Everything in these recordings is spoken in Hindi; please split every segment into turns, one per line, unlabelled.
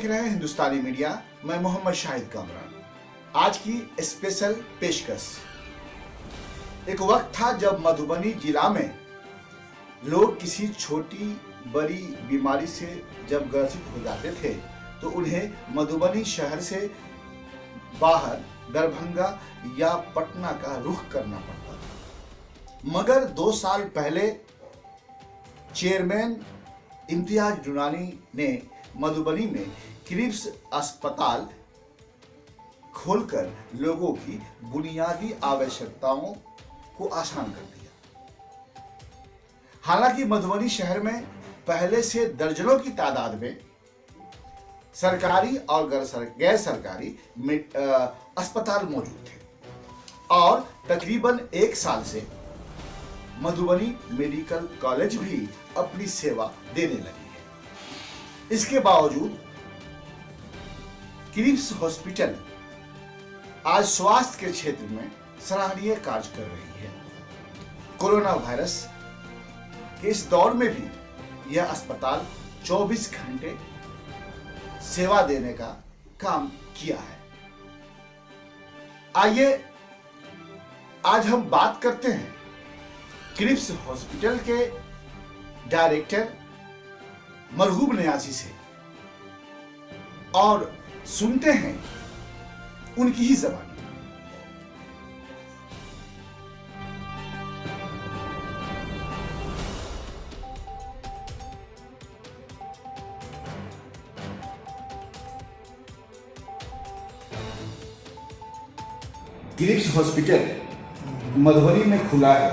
देख रहे हैं हिंदुस्तानी मीडिया। मैं मोहम्मद शाहिद कामरान। आज की स्पेशल पेशकश। एक वक्त था जब मधुबनी जिला में लोग किसी छोटी बड़ी बीमारी से जब ग्रसित हो जाते थे तो उन्हें मधुबनी शहर से बाहर दरभंगा या पटना का रुख करना पड़ता था। मगर 2 साल पहले चेयरमैन इम्तियाज दुरानी ने मधुबनी में क्रिप्स अस्पताल खोलकर लोगों की बुनियादी आवश्यकताओं को आसान कर दिया। हालांकि मधुबनी शहर में पहले से दर्जनों की तादाद में सरकारी और गैर सरकारी अस्पताल मौजूद थे और तकरीबन 1 साल से मधुबनी मेडिकल कॉलेज भी अपनी सेवा देने लगी है। इसके बावजूद क्रिप्स हॉस्पिटल आज स्वास्थ्य के क्षेत्र में सराहनीय कार्य कर रही है। कोरोना वायरस के इस दौर में भी यह अस्पताल 24 घंटे सेवा देने का काम किया है। आइए आज हम बात करते हैं क्रिप्स हॉस्पिटल के डायरेक्टर मरहूब नियाज़ी से और सुनते हैं उनकी ही ज़बानी। क्रिप्स हॉस्पिटल मधुबनी में खुला है।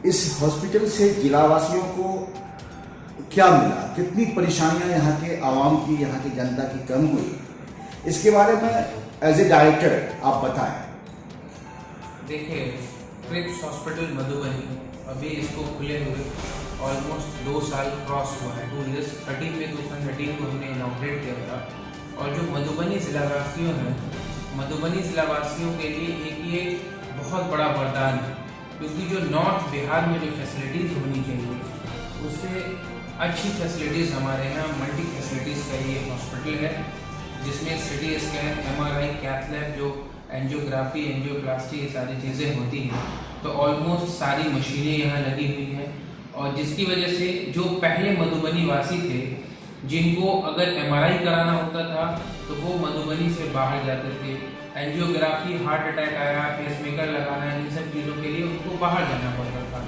इस हॉस्पिटल से जिलावासियों को क्या मिला, कितनी परेशानियां यहाँ के आवाम की, यहाँ की जनता की कम हुई, इसके बारे में एज ए डायरेक्टर आप बताएं।
देखिए, क्रिप्स हॉस्पिटल मधुबनी अभी इसको खुले हुए ऑलमोस्ट 2 साल क्रॉस हुआ है। 2 इयर्स 13 में 2013 को हमने इनॉग्रेट किया था। और जो मधुबनी जिलावासियों हैं, मधुबनी जिलावासियों के लिए एक ये बहुत बड़ा वरदान है, क्योंकि जो नॉर्थ बिहार में जो फैसिलिटीज़ होनी चाहिए उससे अच्छी फैसिलिटीज़ हमारे यहाँ मल्टी फैसिलिटीज़ का ये हॉस्पिटल है, जिसमें CT scan, MRI, cath lab, जो एंजियोग्राफी, एंजियोप्लास्टी, ये सारी चीज़ें होती हैं। तो ऑलमोस्ट सारी मशीनें यहाँ लगी हुई हैं और जिसकी वजह से जो पहले मधुबनी वासी थे, जिनको अगर MRI कराना होता था तो वो मधुबनी से बाहर जाते थे। एंजियोग्राफी, हार्ट अटैक आया, पेसमेकर लगाना, इन सब चीज़ों के लिए उनको बाहर जाना पड़ता था।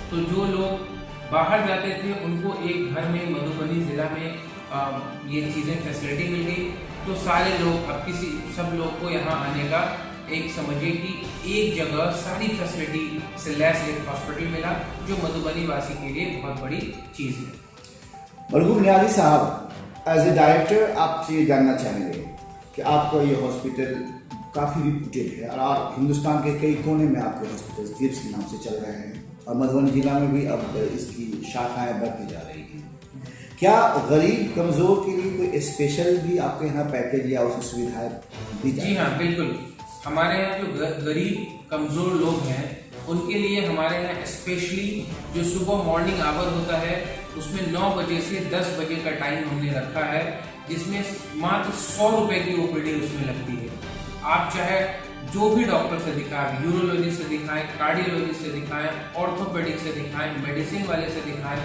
तो जो लोग बाहर जाते थे उनको एक घर में मधुबनी ज़िला में ये चीज़ें फैसिलिटी मिल गई। तो सारे लोग अब सब लोग को यहाँ आने का एक समझिए कि एक जगह सारी फैसिलिटी से लैस एक हॉस्पिटल मिला, जो मधुबनी वासी के लिए बहुत बड़ी चीज़ है।
मरहूब नियाज़ी साहब, एज ए डायरेक्टर आपसे ये जानना चाहेंगे कि आपका ये हॉस्पिटल काफ़ी रिप्यूटेड है और हिंदुस्तान के कई कोने में आपके हॉस्पिटल क्रिप्स के नाम से चल रहे हैं और मधुबनी जिला में भी अब इसकी शाखाएं बढ़ती जा रही हैं। क्या गरीब कमज़ोर के लिए कोई स्पेशल भी आपके यहाँ पैकेज या उसकी सुविधाएं दी जाती हैं?
जी हाँ, बिल्कुल। हमारे यहाँ जो गरीब कमज़ोर लोग हैं उनके लिए हमारे यहाँ स्पेशली जो सुबह मॉर्निंग आवर होता है उसमें 9 बजे से 10 बजे का टाइम हमने रखा है, जिसमें मात्र 100 रुपये की OPD उसमें लगती है। आप चाहे जो भी डॉक्टर से दिखाएं, यूरोलॉजी से दिखाएं, कार्डियोलॉजी से दिखाएं, ऑर्थोपेडिक से दिखाएं, मेडिसिन वाले से दिखाएं,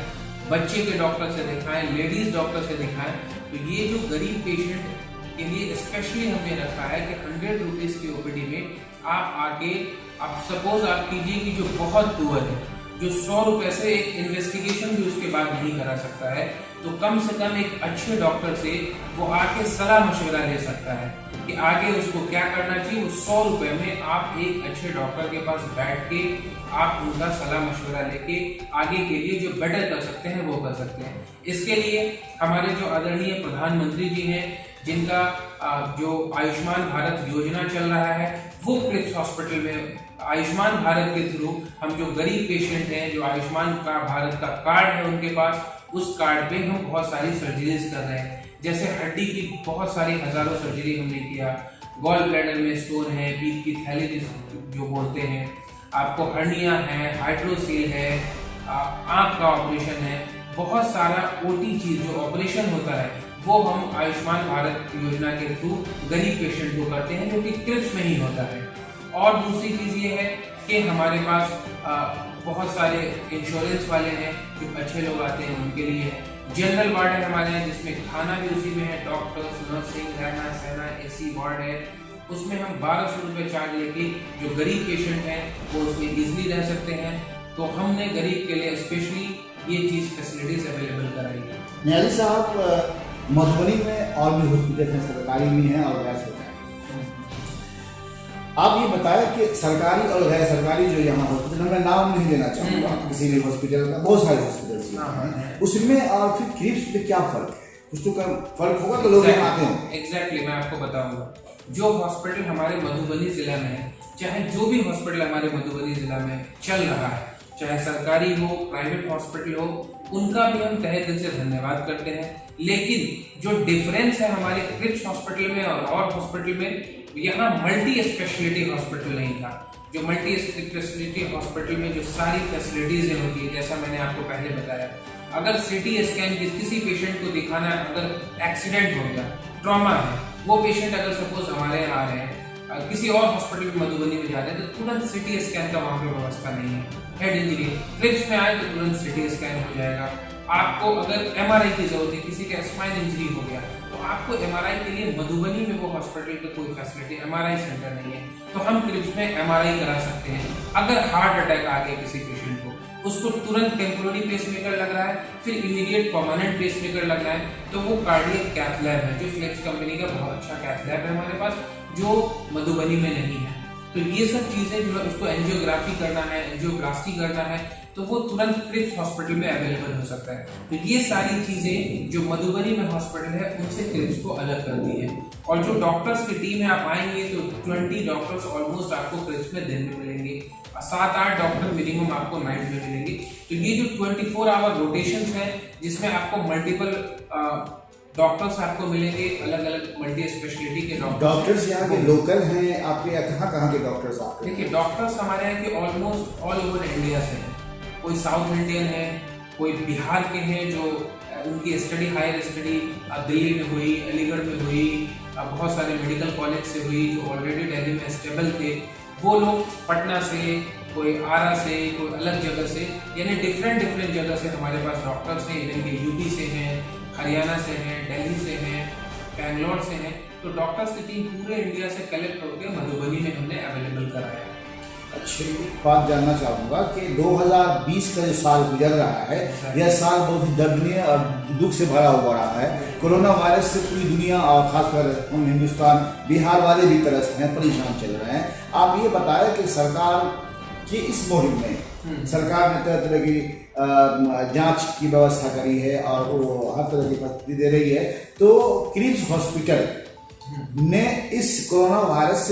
बच्चे के डॉक्टर से दिखाएं, लेडीज डॉक्टर से दिखाएं। तो ये जो गरीब पेशेंट के लिए स्पेशली हमने रखा है कि 100 रुपीज़ की OPD में आप आके, आप सपोज आप कीजिए कि जो बहुत पुअर है, जो 100 रुपये से एक इन्वेस्टिगेशन भी उसके बाद नहीं करा सकता है, तो कम से कम एक अच्छे डॉक्टर से वो आके सलाह मशवरा ले सकता है कि आगे उसको क्या करना चाहिए। वो 100 रुपये में आप एक अच्छे डॉक्टर के पास बैठ के आप उनका सलाह मशवरा लेके आगे के लिए जो बेटर कर सकते हैं वो कर सकते हैं। इसके लिए हमारे जो आदरणीय प्रधानमंत्री जी हैं, जिनका जो आयुष्मान भारत योजना चल रहा है, वो क्रिप्स हॉस्पिटल में आयुष्मान भारत के थ्रू हम जो गरीब पेशेंट हैं, जो आयुष्मान भारत का कार्ड है उनके पास, उस कार्ड पे हम बहुत सारी सर्जरीज कर रहे हैं। जैसे हड्डी की बहुत सारी हजारों सर्जरी हमने किया, गॉल ब्लैडर में स्टोन है, पीत की थैली जो बोलते हैं, आपको हर्निया है, हाइड्रोसील है, आँख का ऑपरेशन है, बहुत सारा ओटी चीज जो ऑपरेशन होता है वो हम आयुष्मान भारत योजना के थ्रू गरीब पेशेंट को करते हैं, जो कि क्रिप्स में ही होता है। और दूसरी चीज़ ये है कि हमारे पास बहुत सारे इंश्योरेंस वाले हैं, जो अच्छे लोग आते हैं उनके लिए है। जनरल वार्ड है हमारे यहाँ, जिसमें खाना भी उसी में है, डॉक्टर्स, नर्सिंग, रहना सहना, AC वार्ड है। उसमें हम 1200 रुपये चार्ज लेके जो गरीब पेशेंट हैं वो उसमें इजीली रह सकते हैं। तो हमने गरीब के लिए स्पेशली ये चीज़ फैसिलिटीज अवेलेबल कराई है।
न्यायाधीश साहब, मधुबनी में और भी हॉस्पिटल हैं, सरकारी भी हैं और गैर सरकारी। आप ये बताएं कि सरकारी और गैर सरकारी जो यहाँ हॉस्पिटल, मैं नाम नहीं लेना चाहूँगा किसी भी हॉस्पिटल का, बहुत सारे हॉस्पिटल हैं, उसमें और फिर क्रिप्स में क्या फर्क है? कुछ तो फर्क होगा तो लोग आते हैं।
एग्जैक्टली, मैं आपको बताऊंगा। जो हॉस्पिटल हमारे मधुबनी जिला में है, चाहे जो भी हॉस्पिटल हमारे मधुबनी जिला में चल रहा है, चाहे सरकारी हो, प्राइवेट हॉस्पिटल हो, उनका भी हम तहे दिल से धन्यवाद करते हैं। लेकिन जो डिफरेंस है हमारे क्रिप्स हॉस्पिटल में और हॉस्पिटल में, यहाँ मल्टी स्पेशलिटी हॉस्पिटल नहीं था। जो मल्टी स्पेशलिटी हॉस्पिटल में जो सारी फैसिलिटीज होती है, जैसा मैंने आपको पहले बताया, अगर CT स्कैन किसी पेशेंट को दिखाना है, अगर एक्सीडेंट हो गया, ट्रॉमा है, वो पेशेंट अगर सपोज हमारे यहाँ आ रहे हैं, किसी और हॉस्पिटल में मधुबनी में जा रहे हैं, तो तुरंत CT स्कैन का वहाँ पे व्यवस्था नहीं है। हेड इंजरी, क्रिप्स में आए तो तुरंत CT स्कैन हो जाएगा। आपको अगर MRI की जरूरत है, किसी का स्पाइन इंजरी हो गया, तो आपको MRI के लिए मधुबनी में वो हॉस्पिटल का कोई फैसिलिटी, MRI सेंटर नहीं है, तो हम क्रिप्स में MRI करा सकते हैं। अगर हार्ट अटैक आ गया किसी पेशेंट को, उसको तुरंत टेम्पोररी पेसमेकर लग रहा है, फिर इमीडिएट परमानेंट पेसमेकर लग रहा है, तो वो कार्डियक कैथ लैब है, जो फ्लेक्स कंपनी का बहुत अच्छा कैथ लैब है हमारे पास, जो मधुबनी में नहीं है। तो ये सब चीजें जो है, उसको एंजियोग्राफी करना है, एंजियोप्लास्टी करना है, तो वो तुरंत क्रिप्स हॉस्पिटल में अवेलेबल हो सकता है। तो ये सारी चीजें जो मधुबनी में हॉस्पिटल है, उनसे क्रिप्स को अलग करती है। और जो डॉक्टर्स की टीम है, आप आएंगे तो 20 डॉक्टर्स ऑलमोस्ट आपको क्रिप्स में दिन में मिलेंगे, 7-8 डॉक्टर मिनिमम आपको नाइट में मिलेंगे। तो ये जो 24 आवर रोटेशन है, जिसमें आपको मल्टीपल डॉक्टर्स आपको मिलेंगे, अलग अलग मल्टी स्पेशलिटी के
डॉक्टर्स यहाँ के लोकल हैं आपके, कहाँ के डॉक्टर्स आपके?
देखिए, डॉक्टर्स हमारे यहाँ के ऑलमोस्ट ऑल ओवर इंडिया से हैं। कोई साउथ इंडियन है, कोई बिहार के हैं, जो उनकी स्टडी, हायर स्टडी दिल्ली में हुई, अलीगढ़ में हुई, बहुत सारे मेडिकल कॉलेज से हुई, जो ऑलरेडी दिल्ली में स्टेबल थे, वो लोग पटना से, कोई आरा से, कोई अलग जगह से, यानी डिफरेंट जगह से हमारे पास डॉक्टर्स हैं। इवन के UP से हैं, हरियाणा से हैं, दिल्ली से हैं, बेंगलोर से हैं। तो डॉक्टर्स की टीम पूरे इंडिया से कलेक्ट होकर मधुबनी में हमने अवेलेबल कराया है।
अच्छी बात जानना चाहूँगा कि 2020 का जो साल गुजर रहा है, यह साल बहुत ही दर्दनीय और दुख से भरा हुआ रहा है। कोरोना वायरस से पूरी दुनिया और खासकर हम हिंदुस्तान, बिहार वाले भी त्रस्त हैं, परेशान चल रहे हैं। आप ये बताएं कि सरकार की इस मुहिम में सरकार ने तरह तरह की जांच की व्यवस्था करी है और वो हर तरह की पद्धति दे रही है। तो क्रिप्स हॉस्पिटल ने इस कोरोना वायरस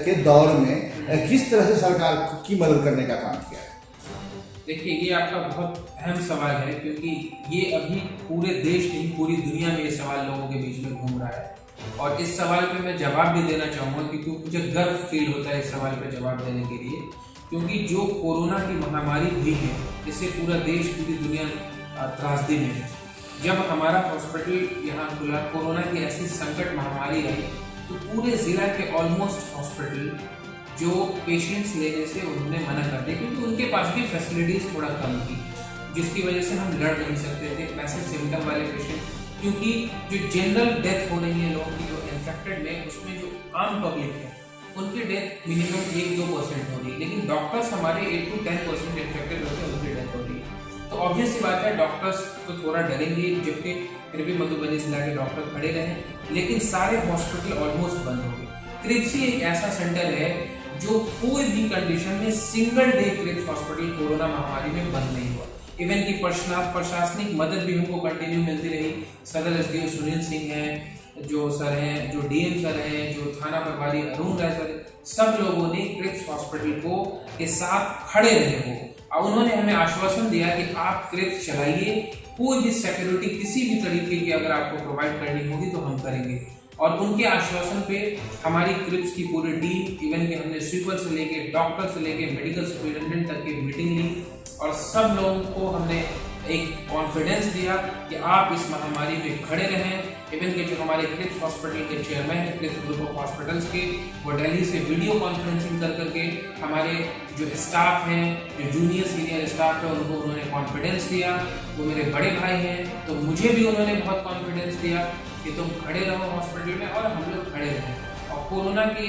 के दौर में किस तरह से सरकार की मदद करने का काम किया है?
देखिए, ये आपका बहुत अहम सवाल है, क्योंकि ये अभी पूरे देश नहीं, पूरी दुनिया में ये सवाल लोगों के बीच में घूम रहा है। और इस सवाल पे मैं जवाब भी देना चाहूँगा, क्योंकि मुझे गर्व फील होता है इस सवाल पे जवाब देने के लिए। क्योंकि जो कोरोना की महामारी हुई है, इससे पूरा देश, पूरी दुनिया त्रासदी में है। जब हमारा हॉस्पिटल यहाँ खुला, कोरोना की ऐसी संकट महामारी आई, तो पूरे जिला के ऑलमोस्ट हॉस्पिटल जो पेशेंट्स लेने से उन्होंने मना कर दिया, क्योंकि उनके पास भी फैसिलिटीज थोड़ा कम थी, जिसकी वजह से हम लड़ नहीं सकते थे मैसिव सिम्टम वाले पेशेंट। क्योंकि जो जनरल डेथ हो रही है लोगों की, जो इन्फेक्टेड में, उसमें जो आम पब्लिक है, उनकी डेथ मिनिमम 1-2% हो रही है, लेकिन डॉक्टर्स हमारे 8 to 10% इन्फेक्टेड होकर उनकी डेथ हो रही है। तो ऑब्वियस सी बात है, डॉक्टर्स तो थोड़ा डरेंगे, जबकि फिर भी मधुबनी जिला के डॉक्टर खड़े रहे, लेकिन सारे हॉस्पिटल ऑलमोस्ट बंद हो गए। क्रिप्स ही एक ऐसा सेंटर है जो कोई भी कंडीशन में सिंगल डे क्रिप्स हॉस्पिटल कोरोना महामारी में बंद नहीं हुआ। इवन की प्रशासनिक मदद भी हमको कंटिन्यू मिलती रही। सदर SDO सुनील सिंह हैं, जो सर हैं, जो DM सर हैं, जो थाना प्रभारी अरुण राय सर, सब लोगों ने क्रिप्स हॉस्पिटल को के साथ खड़े रहे हो, और उन्होंने हमें आश्वासन दिया कि आप क्रिप्स चलाइए, कोई भी सिक्योरिटी किसी भी तरीके की अगर आपको प्रोवाइड करनी होगी तो हम करेंगे। और उनके आश्वासन पे हमारी क्रिप्स की पूरी टीम, इवन के हमने स्वीपर से लेके, डॉक्टर से लेके, मेडिकल सुपरिटेंडेंट तक की मीटिंग ली, और सब लोगों को हमने एक कॉन्फिडेंस दिया कि आप इस महामारी में खड़े रहें। इवन के जो हमारे क्रिप्स हॉस्पिटल के चेयरमैन हैं क्रिप्स ग्रुप ऑफ हॉस्पिटल्स के, वो दिल्ली से वीडियो कॉन्फ्रेंसिंग कर करके हमारे जो स्टाफ हैं, जो जूनियर सीनियर स्टाफ है, उनको उन्होंने कॉन्फिडेंस दिया। वो मेरे बड़े भाई हैं, तो मुझे भी उन्होंने बहुत कॉन्फिडेंस दिया कि तुम खड़े रहो हॉस्पिटल में, और हम लोग खड़े रहे। और कोरोना के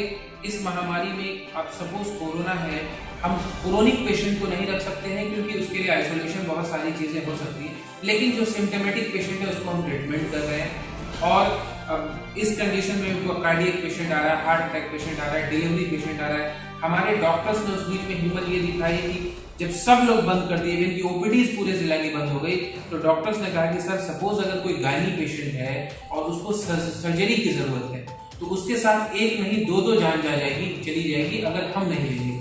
इस महामारी में अब सपोज कोरोना है, हम क्रोनिक पेशेंट को नहीं रख सकते हैं क्योंकि उसके लिए आइसोलेशन बहुत सारी चीज़ें हो सकती हैं, लेकिन जो सिम्टोमेटिक पेशेंट है उसको हम ट्रीटमेंट कर रहे हैं। और अब इस कंडीशन में उनको कार्डियक पेशेंट आ रहा है, हार्ट अटैक पेशेंट आ रहा है, डिलीवरी पेशेंट आ रहा है, हमारे डॉक्टर्स ने उस बीच में हिम्मत ये दिखाई कि जब सब लोग बंद कर दिए, इनकी ओपीडीज पूरे जिला की बंद हो गई, तो डॉक्टर्स ने कहा कि सर सपोज अगर कोई गायनी पेशेंट है और उसको सर्जरी की जरूरत है, तो उसके साथ एक नहीं दो जान चली जाएगी अगर हम नहीं लेंगे।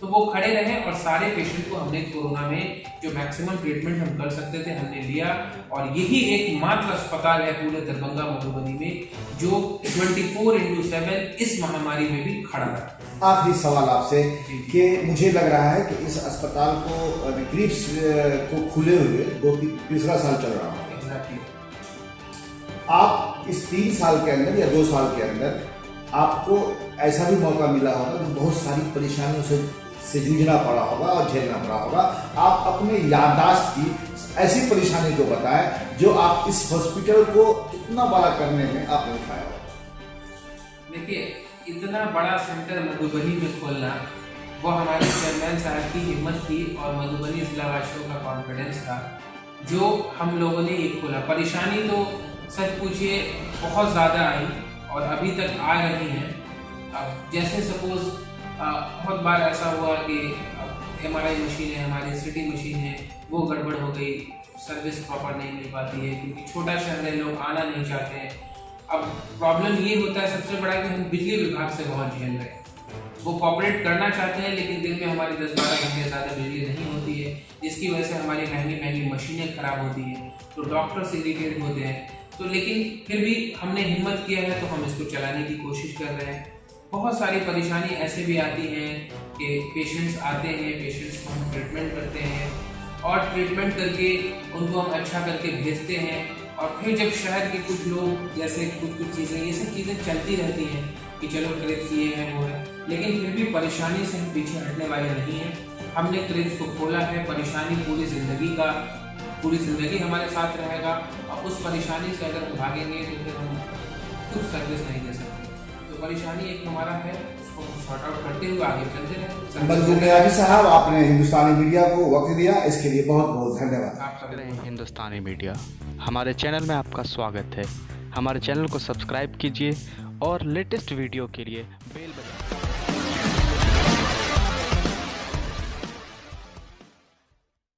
तो वो खड़े रहे और सारे पेशेंट को हमने कोरोना में जो मैक्सिमम ट्रीटमेंट हम कर सकते थे हमने लिया। और यही एकमात्र अस्पताल है पूरे दरभंगा मधुबनी में जो 24/7 इस महामारी में भी खड़ा रहा।
आखिरी सवाल आपसे कि मुझे लग रहा है कि इस अस्पताल को क्रिप्स को खुले हुए तीसरा साल चल रहा है।
एग्जैक्टली।
आप इस 3 साल के अंदर या 2 साल के अंदर आपको ऐसा भी मौका मिला होगा कि बहुत सारी परेशानियों से जूझना पड़ा होगा और झेलना पड़ा होगा। आप अपने याददाश्त की ऐसी परेशानी को बताएं जो आप इस हॉस्पिटल को इतना बड़ा करने में आपने उठाया हो।
देखिए, इतना बड़ा सेंटर मधुबनी में खोलना वो हमारे चेयरमैन साहब की हिम्मत थी और मधुबनी जिलावासियों का कॉन्फिडेंस था जो हम लोगों ने ये खोला। परेशानी तो सच पूछिए बहुत ज़्यादा आई और अभी तक आ रही हैं। अब जैसे सपोज बहुत बार ऐसा हुआ कि MRI मशीन है, हमारी सिटी मशीन है, वो गड़बड़ हो गई, सर्विस प्रॉपर नहीं मिल पाती है क्योंकि छोटा शहर है, लोग आना नहीं चाहते हैं। अब प्रॉब्लम ये होता है सबसे बड़ा कि हम बिजली विभाग से बहुत झेल रहे हैं। वो कॉपरेट करना चाहते हैं लेकिन दिन में हमारी 10-12 घंटे ज़्यादा बिजली नहीं होती है, जिसकी वजह से हमारी महंगी मशीनें खराब होती हैं, तो डॉक्टर्स इरिटेट होते हैं। तो लेकिन फिर भी हमने हिम्मत किया है तो हम इसको चलाने की कोशिश कर रहे हैं। बहुत सारी परेशानी ऐसे भी आती हैं कि पेशेंट्स आते हैं, पेशेंट्स को हम ट्रीटमेंट करते हैं और ट्रीटमेंट करके उनको हम अच्छा करके भेजते हैं। और फिर जब शहर के कुछ लोग जैसे कुछ चीज़ें ये सब चीज़ें चलती रहती हैं कि चलो क्रिप्स ये है वो है, लेकिन फिर भी परेशानी से हम पीछे हटने वाले नहीं हैं। हमने क्रिप्स को खोला है, परेशानी पूरी ज़िंदगी हमारे साथ रहेगा और उस परेशानी से अगर हम भागेंगे तो फिर हम कुछ सर्विस नहीं दे सकते। तो परेशानी एक हमारा है, उसको हम सॉर्ट आउट करते हुए आगे चलते रहें।
मजदूर नियाज़ी साहब, आपने हिंदुस्तानी मीडिया को वक्त दिया, इसके लिए बहुत बहुत धन्यवाद।
आपका
हिंदुस्तानी मीडिया हमारे चैनल में आपका स्वागत है। हमारे चैनल को सब्सक्राइब कीजिए और लेटेस्ट वीडियो के लिए बेल बजाइए।